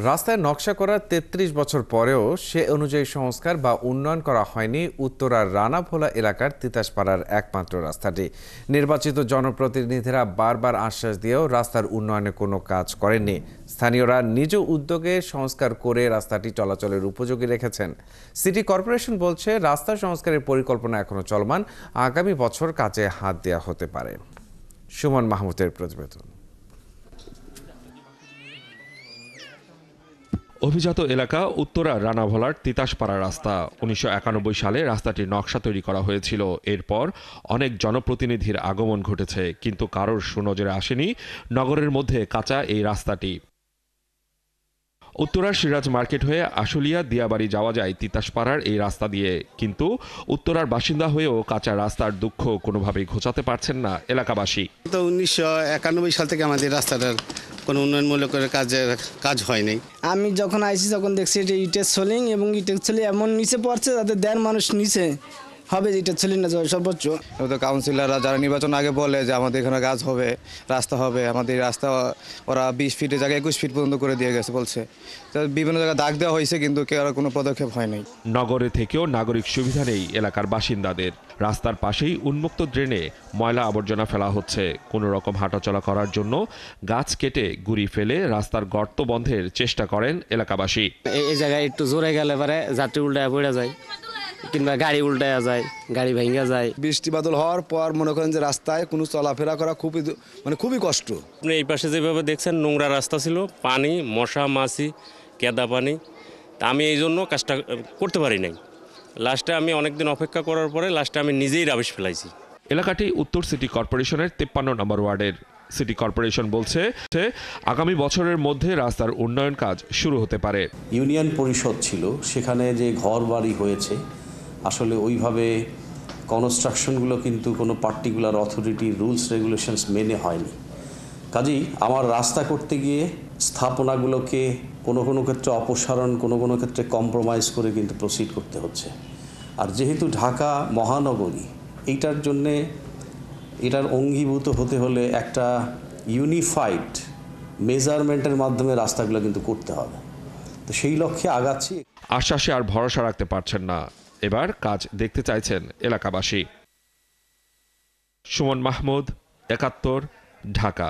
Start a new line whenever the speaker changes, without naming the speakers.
রাস্তায় নকশা করা ৩৩ বছর পরেও সে অনুযায়ী সংস্কার বা উন্নয়ন করা হয়নি উত্তরার রানাভোলা এলাকার তিতাসপাড়ার একমাত্র রাস্তাটি। নির্বাচিত জনপ্রতিনিধিরা বারবার আশ্বাস দিয়েও রাস্তার উন্নয়নে কোনো কাজ করেননি। স্থানীয়রা নিজ উদ্যোগে সংস্কার করে রাস্তাটি চলাচলের উপযোগী রেখেছেন। সিটি কর্পোরেশন বলছে রাস্তা সংস্কারের পরিকল্পনা এখনো চলমান, আগামী বছর কাজে হাত দেওয়া হতে পারে। সুমন মাহমুদের প্রতিবেদন।
অভিজাত এলাকা উত্তরা রানাভোলার তিতাসপাড়া রাস্তা ১৯৯১ সালে রাস্তাটির নকশা তৈরি করা হয়েছিল। এরপর অনেক জনপ্রতিনিধির আগমন ঘটেছে, কিন্তু কারোর সুনজরে আসেনি নগরের মধ্যে কাঁচা এই রাস্তাটি। উত্তরার সিরাজ মার্কেট হয়ে আশুলিয়া দিয়াবাড়ি যাওয়া যায় তিতাসপাড়ার এই রাস্তা দিয়ে, কিন্তু উত্তরার বাসিন্দা হয়েও কাঁচা রাস্তার দুঃখ কোনোভাবেই ঘোচাতে পারছেন না এলাকাবাসী।
১৯৯১ সাল থেকে আমাদের রাস্তাটার কোনো উন্নয়নমূলক কাজ হয়নি।
আমি যখন আইসি তখন দেখছি এটা ইটের সোলিং এবং ইটের সোলিং এমন নিচে পড়ছে যাতে দেড় মানুষ নিচে হবে, ইটের সোলিং না সর্বোচ্চ।
তো কাউন্সিলররা যারা নির্বাচন আগে বলে যে আমাদের এখানে কাজ হবে, রাস্তা হবে, আমাদের রাস্তা ওরা ২০ ফিটের জায়গায় ২১ ফিট পর্যন্ত করে দিয়ে গেছে বলছে। বিভিন্ন জায়গায় দাগ দেওয়া হয়েছে, কিন্তু কেউ কোনো পদক্ষেপ হয়নি।
নগরে থেকেও নাগরিক সুবিধা নেই এলাকার বাসিন্দাদের। রাস্তার পাশেই উন্মুক্ত ড্রেনে ময়লা আবর্জনা ফেলা হচ্ছে। কোনো রকম হাঁটাচলা করার জন্য গাছ কেটে গুড়ি ফেলে রাস্তার গর্ত বন্ধের চেষ্টা করেন এলাকাবাসী।
এই জায়গায় একটু জোরে গেলে পরে যাত্রী উল্টায় পড়ে যায়, কিংবা গাড়ি উল্টায় যায়, গাড়ি ভেঙে যায়।
বৃষ্টি বাদল হওয়ার পর মনে করেন যে রাস্তায় কোনো চলাফেরা করা খুবই কষ্ট।
আপনি এই পাশে যেভাবে দেখছেন নোংরা রাস্তা ছিল, পানি, মশা মাছি, কেদা পানি। তা আমি এই জন্য কাজটা করতে পারি নাই। লাস্টে আমি অনেকদিন অপেক্ষা করার পরে লাস্টে আমি নিজেই রাবিশ ফেলাইছি।
এলাকাটি উত্তর সিটি কর্পোরেশনের ৫৩ নম্বর ওয়ার্ডের। সিটি কর্পোরেশন বলছে আগামী বছরের মধ্যে রাস্তার উন্নয়ন কাজ শুরু হতে পারে।
ইউনিয়ন পরিষদ ছিল, সেখানে যে ঘর বাড়ি হয়েছে আসলে ওইভাবে কনস্ট্রাকশনগুলো কিন্তু কোনো পার্টিকুলার অথরিটির রুলস রেগুলেশনস মেনে হয়নি। কাজেই আমার রাস্তা করতে গিয়ে স্থাপনাগুলোকে কোনো কোনো ক্ষেত্রে অপসারণ, কোনো কোনো ক্ষেত্রে কম্প্রোমাইজ করে কিন্তু প্রসিড করতে হচ্ছে। আর যেহেতু ঢাকা মহানগরী, এইটার জন্যে এটার অঙ্গীভূত হতে হলে একটা ইউনিফাইড মেজারমেন্টের মাধ্যমে রাস্তাগুলো কিন্তু করতে হবে। তো সেই লক্ষ্যে আগাচ্ছি।
আশ্বাসে আর ভরসা রাখতে পারছেন না, এবার কাজ দেখতে চাইছেন এলাকাবাসী। সুমন মাহমুদ, ৭১, ঢাকা।